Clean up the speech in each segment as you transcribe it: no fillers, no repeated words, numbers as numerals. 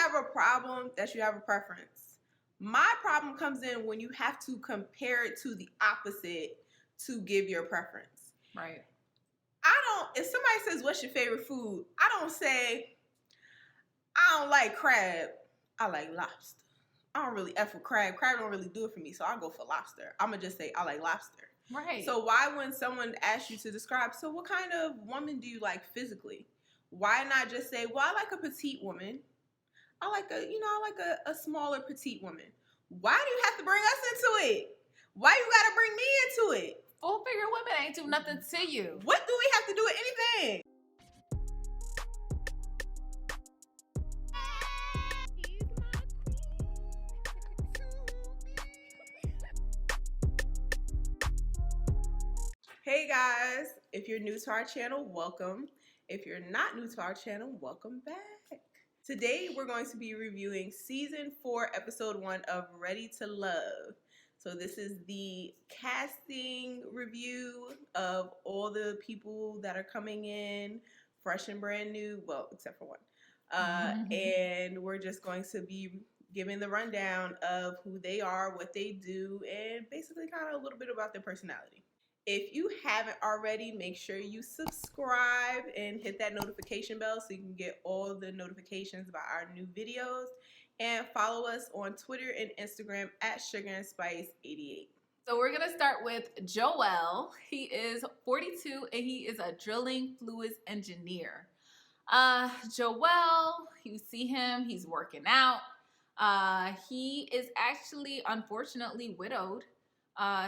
have a problem that you have a preference. My problem comes in when you have to compare it to the opposite to give your preference. Right. If somebody says, what's your favorite food? I don't say, I don't like crab. I like lobster. I don't really F with crab. Crab don't really do it for me, so I'll go for lobster. I'm going to just say I like lobster. Right. So why when someone asks you to describe, so what kind of woman do you like physically? Why not just say, well, I like a petite woman. I like a smaller petite woman. Why do you have to bring us into it? Why you got to bring me into it? Full-figure women ain't do nothing to you. What do we have to do with anything? Hey guys, if you're new to our channel, welcome. If you're not new to our channel, welcome back. Today we're going to be reviewing season 4, episode 1 of Ready to Love. So this is the casting review of all the people that are coming in, fresh and brand new, well, except for one. And we're just going to be giving the rundown of who they are, what they do, and basically kind of a little bit about their personality. If you haven't already, make sure you subscribe and hit that notification bell so you can get all the notifications about our new videos. And follow us on Twitter and Instagram at sugarandspice88. So we're going to start with Joel. He is 42 and he is a drilling fluids engineer. Joel, you see him, he's working out. He is actually, unfortunately, widowed.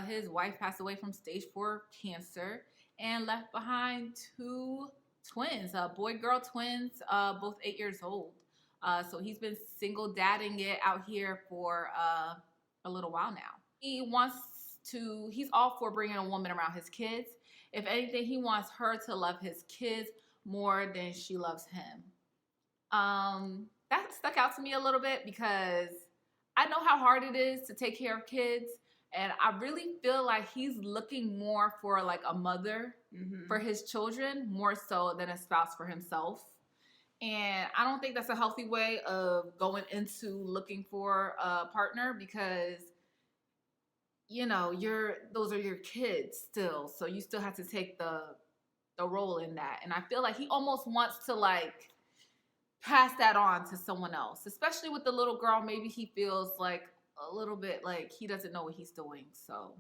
His wife passed away from stage 4 cancer and left behind 2 twins, boy-girl twins, both 8 years old. So he's been single dadding it out here for a little while now. He's all for bringing a woman around his kids. If anything, he wants her to love his kids more than she loves him. That stuck out to me a little bit because I know how hard it is to take care of kids. And I really feel like he's looking more for like a mother for his children, more so than a spouse for himself. And I don't think that's a healthy way of going into looking for a partner because, you know, those are your kids still. So you still have to take the role in that. And I feel like he almost wants to like pass that on to someone else, especially with the little girl. Maybe he feels like a little bit like he doesn't know what he's doing. So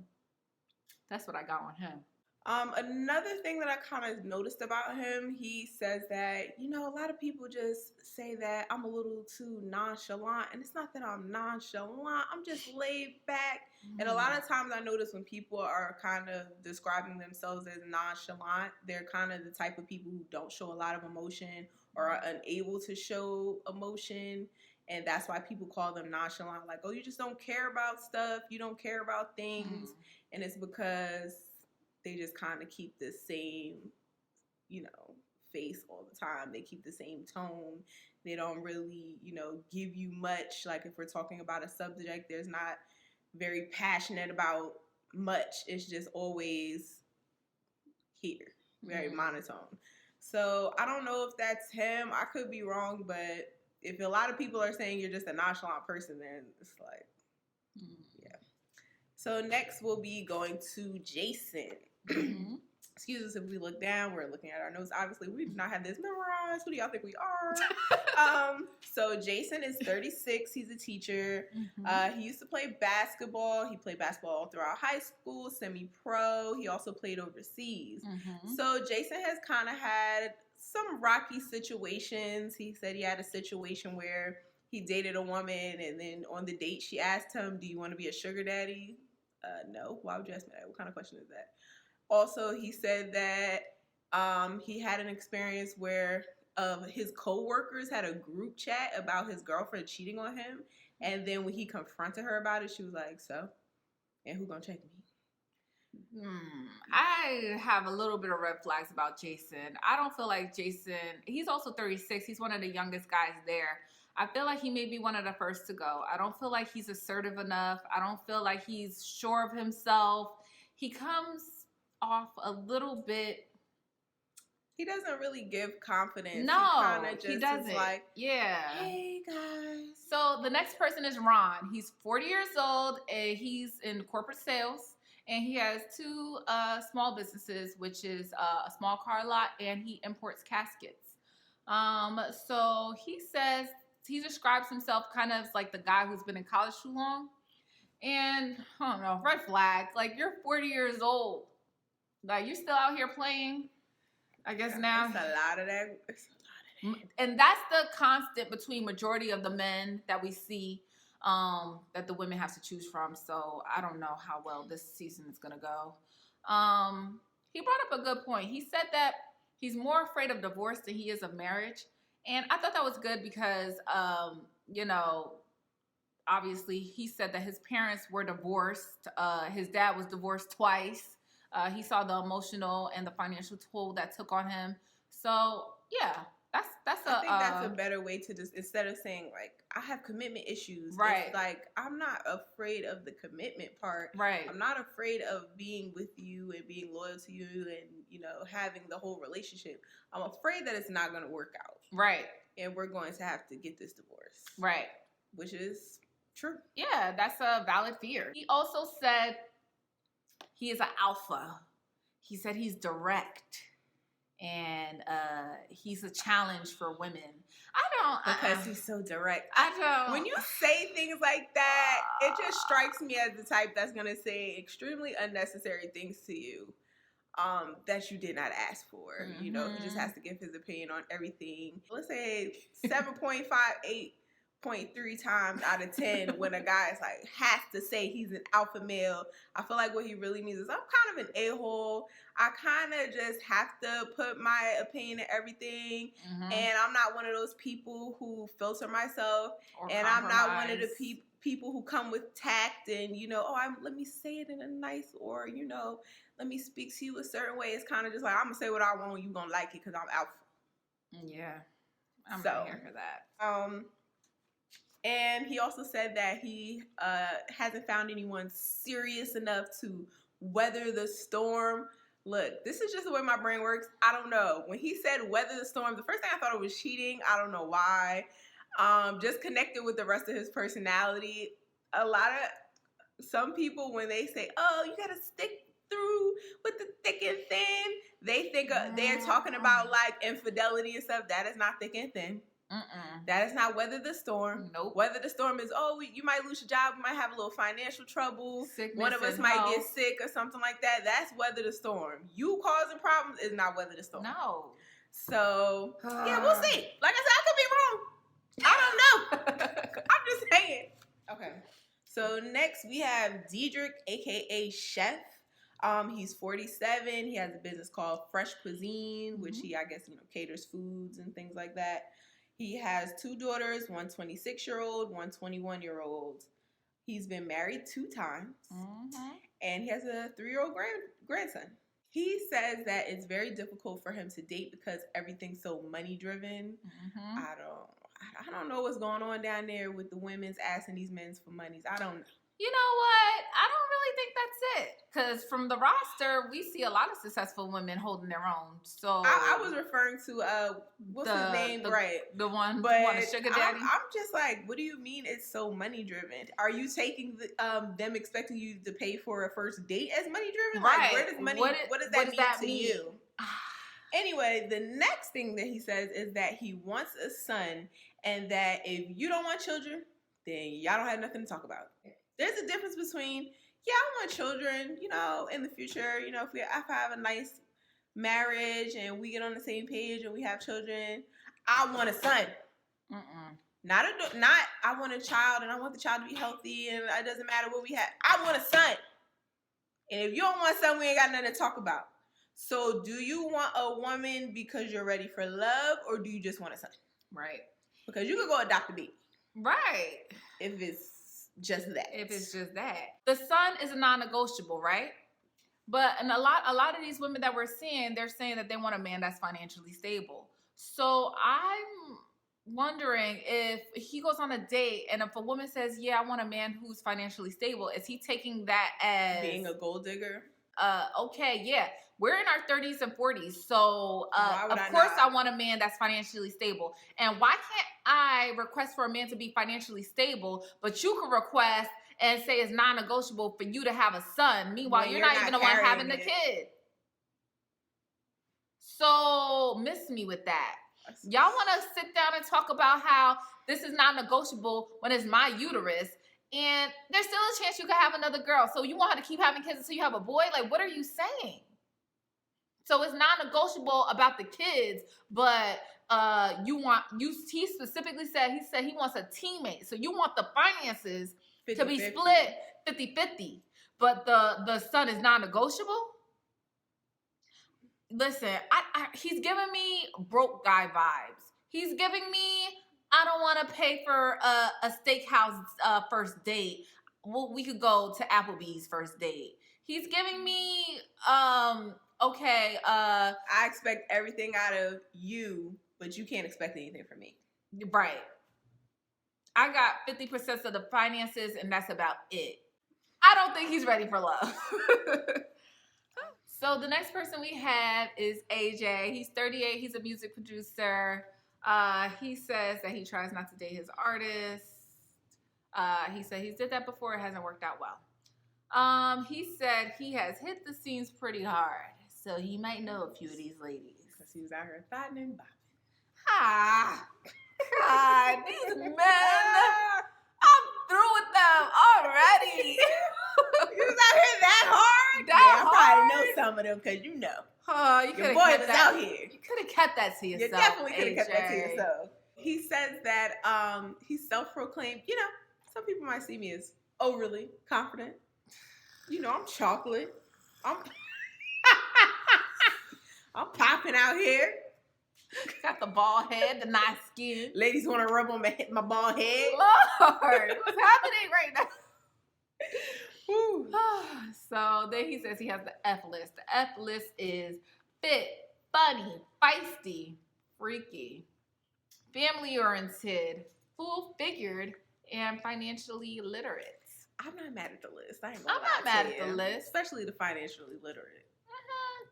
that's what I got on him. Another thing that I kind of noticed about him, he says that, a lot of people just say that I'm a little too nonchalant, and it's not that I'm nonchalant, I'm just laid back. And a lot of times I notice when people are kind of describing themselves as nonchalant, they're kind of the type of people who don't show a lot of emotion or are unable to show emotion. And that's why people call them nonchalant, like, oh, you just don't care about stuff, you don't care about things. And it's because they just kind of keep the same, face all the time. They keep the same tone. They don't really, give you much. Like if we're talking about a subject, there's not very passionate about much. It's just always here, very monotone. So I don't know if that's him. I could be wrong, but if a lot of people are saying you're just a nonchalant person, then it's like, yeah. So next we'll be going to Jason. Excuse us if we look down. We're looking at our notes. Obviously, we do not have this memorized. Who do y'all think we are? So Jason is 36. He's a teacher. He used to play basketball. He played basketball all throughout high school, semi-pro. He also played overseas. So Jason has kind of had some rocky situations. He said he had a situation where he dated a woman, and then on the date she asked him, do you want to be a sugar daddy? No. Why would you ask me that? What kind of question is that? Also, he said that he had an experience where his co-workers had a group chat about his girlfriend cheating on him, and then when he confronted her about it, she was like, so, and who gonna check me? I have a little bit of red flags about Jason. I don't feel like Jason, he's also 36. He's one of the youngest guys there. I feel like he may be one of the first to go. I don't feel like he's assertive enough. I don't feel like he's sure of himself. He comes off a little bit He doesn't really give confidence. No, he kind of just doesn't. is like, yeah. Hey guys. So the next person is Ron. He's 40 years old. And he's in corporate sales, and he has two small businesses, which is a small car lot, and he imports caskets. So he says he describes himself kind of like the guy who's been in college too long. And I don't know, red flag. Like, you're 40 years old. Like, you're still out here playing. I guess now. It's a lot of that. And that's the constant between majority of the men that we see, that the women have to choose from. So I don't know how well this season is going to go. He brought up a good point. He said that he's more afraid of divorce than he is of marriage. And I thought that was good because, you know, obviously he said that his parents were divorced. His dad was divorced twice. He saw the emotional and the financial toll that took on him. So yeah, I think that's a better way to just, instead of saying like I have commitment issues, right? It's like I'm not afraid of the commitment part, right? I'm not afraid of being with you and being loyal to you and, you know, having the whole relationship. I'm afraid that it's not going to work out, right? And we're going to have to get this divorce, right? Which is true. Yeah, that's a valid fear. He also said he is an alpha. He said he's direct. And he's a challenge for women. Because he's so direct. I don't. When you say things like that, it just strikes me as the type that's going to say extremely unnecessary things to you that you did not ask for. Mm-hmm. You know, he just has to give his opinion on everything. Let's say 7.58.3 times out of 10 when a guy is like has to say he's an alpha male. I feel like what he really means is I'm kind of an a-hole. I kind of just have to put my opinion in everything, and I'm not one of those people who filter myself, and I'm not one of the people who come with tact and, you know, let me say it in a nice, or, you know, let me speak to you a certain way. It's kind of just like, I'm gonna say what I want, you gonna like it because I'm alpha. Yeah, I'm here for that. And he also said that he hasn't found anyone serious enough to weather the storm. Look, this is just the way my brain works. I don't know. When he said weather the storm, the first thing I thought it was cheating. I don't know why. Just connected with the rest of his personality. Some people, when they say, oh, you got to stick through with the thick and thin, they think they're talking about like infidelity and stuff. That is not thick and thin. That is not weather the storm. Nope. Weather the storm is, you might lose your job, you might have a little financial trouble. Sickness, one of us might get sick or something like that. That's weather the storm. You causing problems is not weather the storm. No. So, yeah, we'll see. Like I said, I could be wrong. I don't know. I'm just saying. Okay. So next we have Diedrich, aka Chef. He's 47. He has a business called Fresh Cuisine, which he, I guess, you know, caters foods and things like that. He has 2 daughters, one 26-year-old, one 21-year-old. He's been married 2 times, and he has a 3-year-old grandson. He says that it's very difficult for him to date because everything's so money-driven. I don't know what's going on down there with the women's asking these men for monies. I don't know. You know what? I don't really think that's it. Because from the roster, we see a lot of successful women holding their own. So I was referring to what's his name, right? The one, but the sugar daddy. I'm just like, what do you mean it's so money driven? Are you taking them expecting you to pay for a first date as money driven? Right. Like, where does money? What does that mean to you? Anyway, the next thing that he says is that he wants a son, and that if you don't want children, then y'all don't have nothing to talk about. There's a difference between, I want children, you know, in the future, you know, if I have a nice marriage and we get on the same page and we have children, I want a son. Not I want a child and I want the child to be healthy and it doesn't matter what we have. I want a son. And if you don't want a son, we ain't got nothing to talk about. So do you want a woman because you're ready for love, or do you just want a son? Right. Because you could go adopt a baby. Right. If it's just that. The son is a non-negotiable, right? But a lot of these women that we're seeing, they're saying that they want a man that's financially stable. So I'm wondering if he goes on a date and if a woman says, I want a man who's financially stable, is he taking that as being a gold digger? Okay, yeah. We're in our 30s and 40s, so Why would of I course not? I want a man that's financially stable. And why can't I request for a man to be financially stable, but you can request and say it's non-negotiable for you to have a son? Meanwhile, When you're you're not not even the one having carrying the it. kid. So miss me with that. Y'all want to sit down and talk about how this is not negotiable when it's my uterus, and there's still a chance you could have another girl. So you want her to keep having kids until you have a boy? Like, what are you saying? So it's non-negotiable about the kids, but he specifically said he wants a teammate. So you want the finances 50-50. to be split 50-50, but the son is non-negotiable. Listen, he's giving me broke guy vibes. He's giving me, I don't want to pay for a steakhouse first date. Well, we could go to Applebee's first date. He's giving me, okay, I expect everything out of you, but you can't expect anything from me. Right. I got 50% of the finances, and that's about it. I don't think he's ready for love. So the next person we have is AJ. He's 38. He's a music producer. He says that he tries not to date his artists. He said he's did that before. It hasn't worked out well. He said he has hit the scenes pretty hard, so he might know a few of these ladies. Because he was out here thotting and bopping. Ah, God, these men. I'm through with them already. You was out here that hard? That I hard? probably know some of them because you know. You Your could boy have was kept that. out here. You could have kept that to yourself. You definitely could have kept that to AJ. yourself. He says that he's self-proclaimed. You know, some people might see me as overly confident. You know, I'm chocolate. I'm popping out here. Got the bald head, the nice skin. Ladies want to rub on my bald head. Lord, what's happening right now? Whew. So then he says he has the F list. The F list is fit, funny, feisty, freaky, family oriented, full figured, and financially literate. I'm not mad at the list. I'm not mad at the list. Especially the financially literate.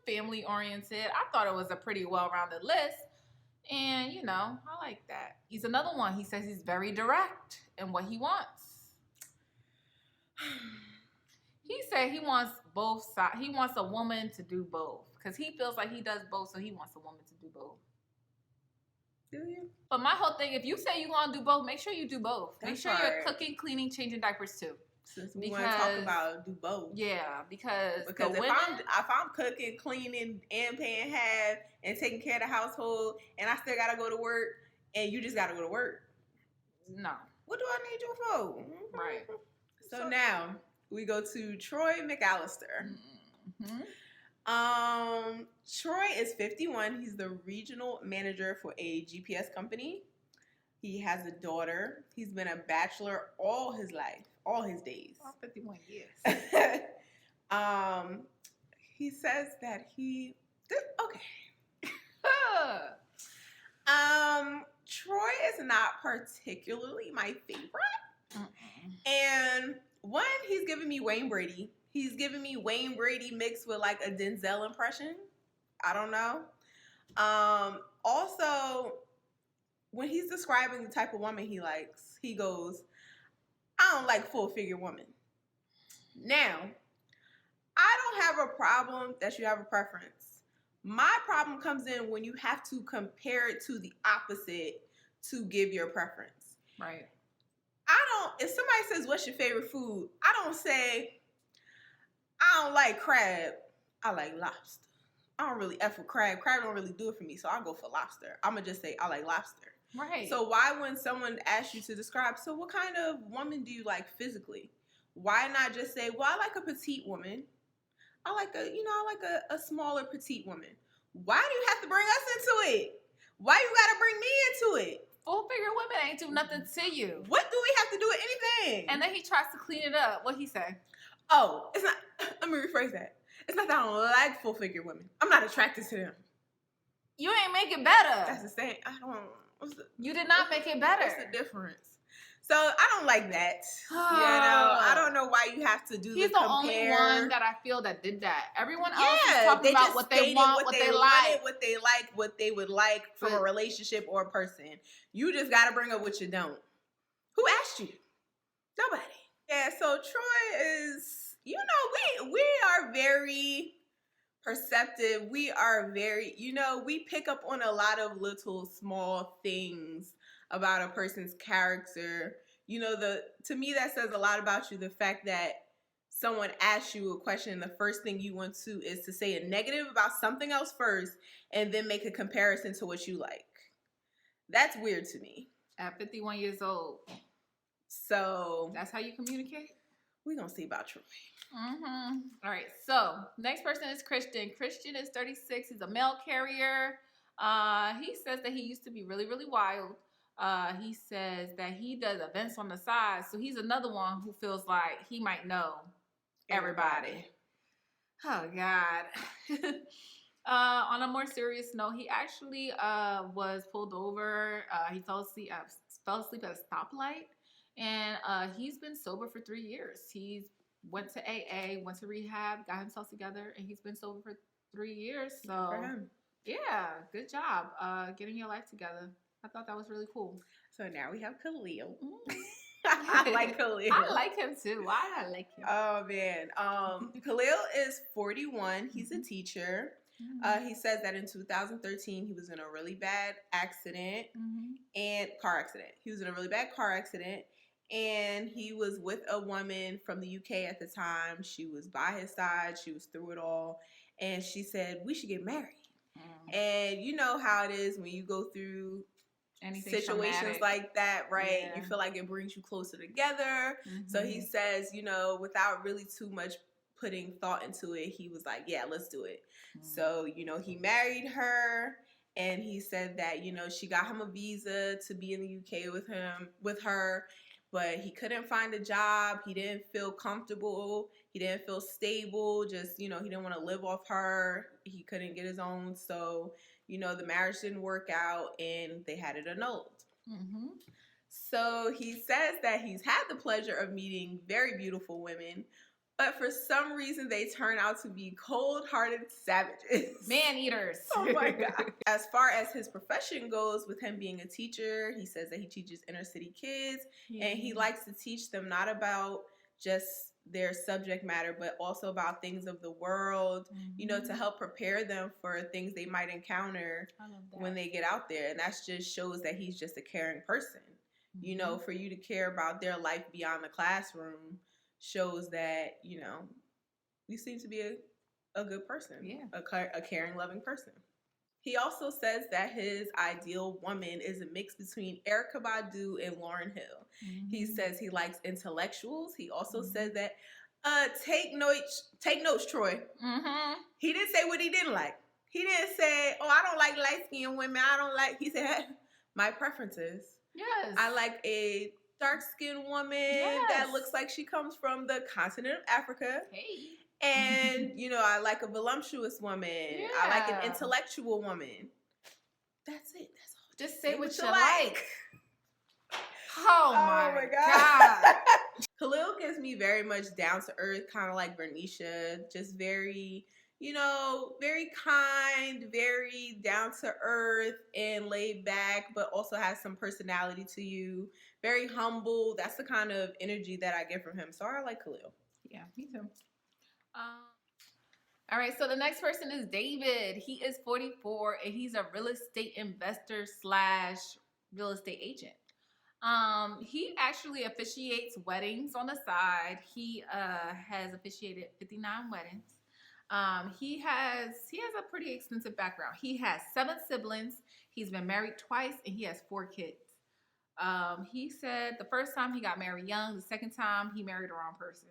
Family oriented. I thought it was a pretty well-rounded list. And, you know, I like that. He's another one. He says he's very direct in what he wants. He said he wants both sides. He wants a woman to do both. Because he feels like he does both, so he wants a woman to do both. Do you? But my whole thing, if you say you're going to do both, make sure you do both. Make sure you're right. cooking, cleaning, changing diapers too. Since we want to talk about do both. Yeah, because if I'm cooking, cleaning, and paying half, and taking care of the household, and I still gotta go to work, and you just gotta go to work, no. What do I need you for? Right. So now we go to Troy McAllister. Mm-hmm. Troy is 51. He's the regional manager for a GPS company. He has a daughter. He's been a bachelor all his life, all his days. 51 years. He says that Troy is not particularly my favorite. And one, he's giving me Wayne Brady. He's giving me Wayne Brady mixed with like a Denzel impression. I don't know. Also, when he's describing the type of woman he likes, he goes, I don't like full-figure women. Now, I don't have a problem that you have a preference. My problem comes in when you have to compare it to the opposite to give your preference. Right. If somebody says, what's your favorite food? I don't say, I don't like crab. I like lobster. I don't really F with crab. Crab don't really do it for me, so I'll go for lobster. I'm going to just say, I like lobster. Right. So why when someone asks you to describe, so what kind of woman do you like physically? Why not just say, well, I like a petite woman. I like a smaller petite woman. Why do you have to bring us into it? Why you got to bring me into it? Full-figure women ain't do nothing to you. What do we have to do with anything? And then he tries to clean it up. What'd he say? Oh, it's not, let me rephrase that. It's not that I don't like full-figure women. I'm not attracted to them. You ain't make it better. That's the same. You did not make it better. What's the difference? So I don't like that. I don't know why you have to do He's the the compare. only one that I feel that did that. Everyone else is Yeah, talking they about just what they stated want, what what they they wanted, like. what they like, what they would like from a relationship or a person. You just got to bring up what you don't. Who asked you? Nobody. Yeah, so Troy is, we are very perceptive. We are very, we pick up on a lot of little small things about a person's character. To me that says a lot about you, the fact that someone asks you a question and the first thing you want to is to say a negative about something else first and then make a comparison to what you like. That's weird to me. At 51 years old. So that's how you communicate? We're going to see about Troy. Mm-hmm. All right. So next person is Christian. Christian is 36. He's a mail carrier. He says that he used to be really, really wild. He says that he does events on the side. So he's another one who feels like he might know everybody. Oh, God. On a more serious note, he actually was pulled over. He fell asleep at a stoplight. And he's been sober for 3 years. He's went to AA, went to rehab, got himself together, and he's been sober for 3 years. So, for him. Yeah, good job getting your life together. I thought that was really cool. So now we have Khalid. I like Khalid. I like him too. Why I like him? Oh man, Khalid is 41. He's a teacher. He says that in 2013 he was in a really bad accident and car accident. He was in a really bad car accident. And he was with a woman from the UK at the time. She was by his side. She was through it all. And she said, we should get married. And you know how it is when you go through situations traumatic like that, right? Yeah. You feel like it brings you closer together. So he says, without really too much putting thought into it, he was like, yeah, let's do it. So, he married her. And he said that, she got him a visa to be in the UK with her. But he couldn't find a job. He didn't feel comfortable. He didn't feel stable. Just, he didn't want to live off her. He couldn't get his own. So, the marriage didn't work out and they had it annulled. So he says that he's had the pleasure of meeting very beautiful women, but for some reason they turn out to be cold-hearted savages. Man-eaters. Oh my God. As far as his profession goes, with him being a teacher, he says that he teaches inner city kids and he likes to teach them not about just their subject matter, but also about things of the world, to help prepare them for things they might encounter when they get out there. And that just shows that he's just a caring person. For you to care about their life beyond the classroom shows that, you seem to be a good person, a caring, loving person. He also says that his ideal woman is a mix between Erykah Badu and Lauryn Hill. He says he likes intellectuals. He also says that, take notes, Troy. He didn't say what he didn't like. He didn't say, oh, I don't like light-skinned women. He said, my preferences. Yes. I like a dark-skinned woman that looks like she comes from the continent of Africa. Hey. And, I like a voluptuous woman. Yeah. I like an intellectual woman. That's it. That's all. Just say what you like. Oh my God. Khalil gives me very much down to earth, kind of like Bernicia. Just very, very kind, very down to earth and laid back, but also has some personality to you. Very humble. That's the kind of energy that I get from him. So I like Khalil. Yeah, me too. All right, so the next person is David. He is 44 and he's a real estate investor / real estate agent. He actually officiates weddings on the side. He has officiated 59 weddings. He has a pretty extensive background. He has 7 siblings. He's been married twice and he has 4 kids. He said the first time he got married young, the second time he married the wrong person.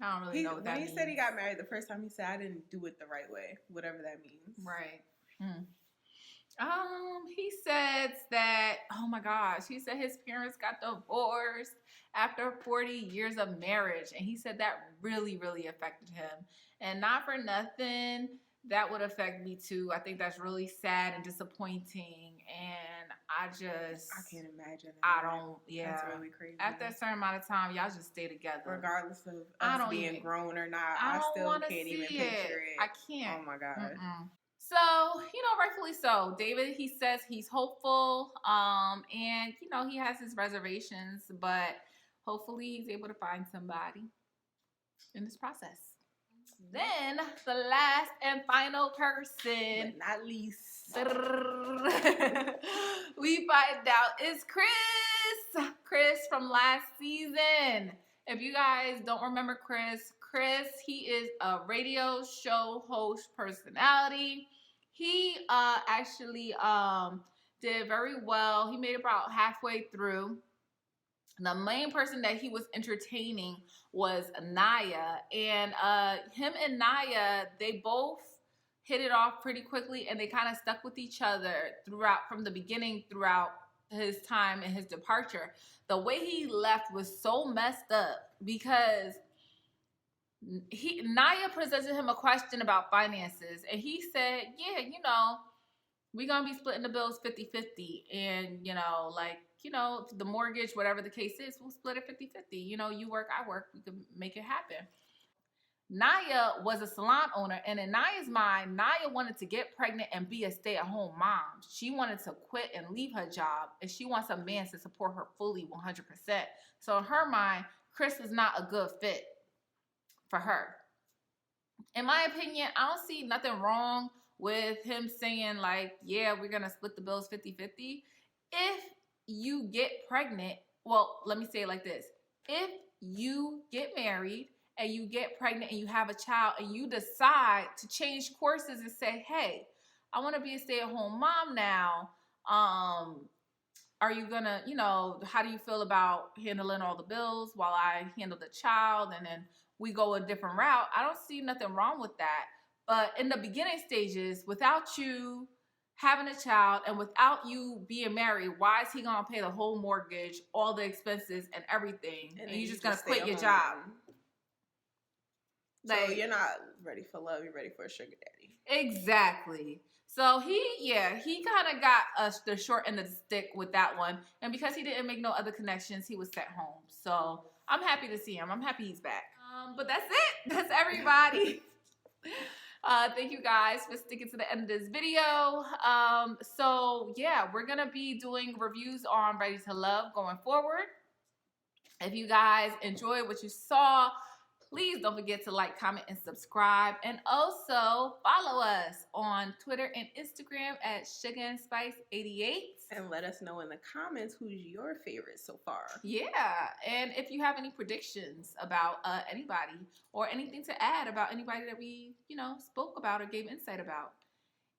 I don't really know what that means. When he said he got married the first time, he said, I didn't do it the right way, whatever that means. Right. He says that, oh my gosh, he said his parents got divorced after 40 years of marriage. And he said that really, really affected him. And not for nothing, that would affect me too. I think that's really sad and disappointing. And I can't imagine that. I don't, yeah. That's really crazy. After a certain amount of time, y'all just stay together. Regardless of us being grown or not, I still can't even picture it. I can't. Oh my God. Mm-mm. So, rightfully so. David, he says he's hopeful. And, he has his reservations, but hopefully he's able to find somebody in this process. Then the last and final person, but not least, we find out is Chris. Chris from last season. If you guys don't remember Chris, he is a radio show host personality. He actually did very well. He made it about halfway through. The main person that he was entertaining was Naya. And him and Naya, they both hit it off pretty quickly, and they kind of stuck with each other from the beginning throughout his time and his departure. The way he left was so messed up because Naya presented him a question about finances, and he said, yeah, we're going to be splitting the bills 50-50. And, the mortgage, whatever the case is, we'll split it 50-50. You work, I work, we can make it happen. Naya was a salon owner, and in Naya's mind, Naya wanted to get pregnant and be a stay-at-home mom. She wanted to quit and leave her job, and she wants a man to support her fully 100%. So in her mind, Chris was not a good fit for her. In my opinion, I don't see nothing wrong with him saying, yeah, we're going to split the bills 50-50. If you get pregnant, well, let me say it like this. If you get married and you get pregnant and you have a child and you decide to change courses and say, hey, I want to be a stay-at-home mom now. Are you going to, how do you feel about handling all the bills while I handle the child? And then we go a different route. I don't see nothing wrong with that. But in the beginning stages, without you having a child and without you being married, why is he going to pay the whole mortgage, all the expenses and everything? And you're just going to quit your job. So you're not ready for love. You're ready for a sugar daddy. Exactly. So he kind of got the short end of the stick with that one. And because he didn't make no other connections, he was sent home. So I'm happy to see him. I'm happy he's back. But that's it. That's everybody. Thank you guys for sticking to the end of this video. We're going to be doing reviews on Ready to Love going forward. If you guys enjoyed what you saw, please don't forget to like, comment, and subscribe. And also follow us on Twitter and Instagram at SugarandSpice88. And let us know in the comments who's your favorite so far. Yeah. And if you have any predictions about anybody or anything to add about anybody that we, spoke about or gave insight about.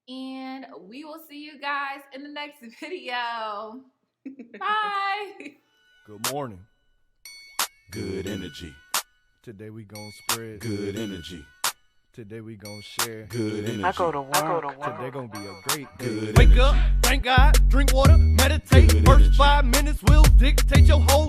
And we will see you guys in the next video. Bye. Good morning. Good energy. Today we gon' spread good energy. Today we gon' share good energy. I go to work. Today gon' be a great day. Good Wake energy. up, thank God, drink water, meditate. Good First energy. 5 minutes will dictate your whole